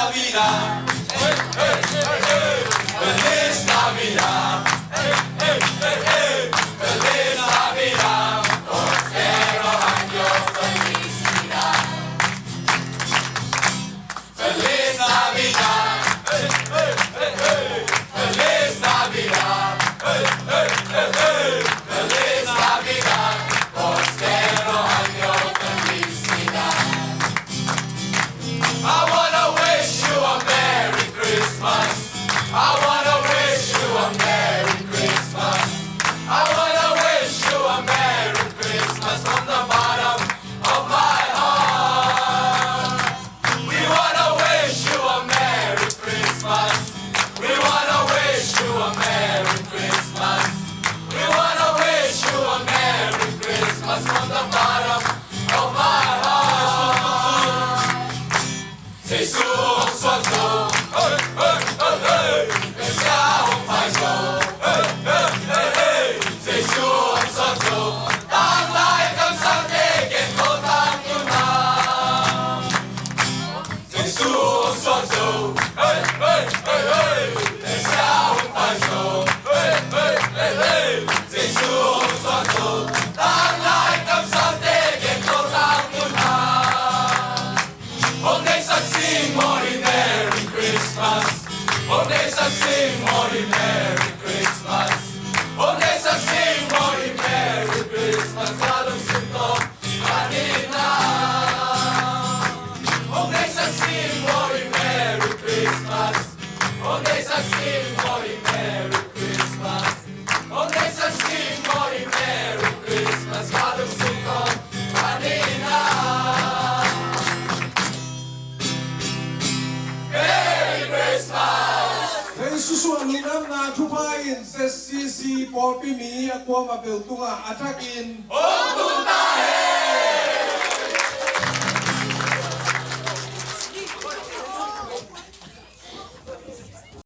Navidad. Feliz Navidad. Feliz Navidad. Prospero año, felicidad. Feliz Navidad. Feliz Navidad. Feliz Navidad. Prospero año, felicidad. I wanna wish you a Merry Christmas. I wanna wish you a Merry Christmas. I wanna wish you a Merry Christmas from the bottom of my heart. We wanna wish you a Merry Christmas. We wanna wish you a Merry Christmas. We wanna wish you a Merry Christmas from the bottom of my heart. Say so, so, so. Hey, hey, hey, hey. It's how I go. Hey, hey, hey, hey. Say so, so, so. Tang lai kam sang te ken ko tang yun na. Say so, so, so. Hey, hey, hey, hey. It's how I go. Hey, hey, hey, hey. Say so, so, so. Tang lai kam sang te ken ko tang yun na. Hôm nay sắc xinh mỗi Merry Christmas. Hôm nay sắc xinh mỗi Merry Christmas. Hôm nay sắc xinh mỗi Merry Christmas. Và đồng xin tốt kanina. Hôm nay sắc xinh mỗi Merry Christmas. Hôm nay sắc xinh mỗi Merry Christmas. Hôm nay sắc xinh mỗi Merry Christmas. Và đồng xin tốt kanina. Merry Christmas! Hey susuan lungdam na Topan zcccolumbus por pimi akwa mapeltunga atakin. Lungulhna!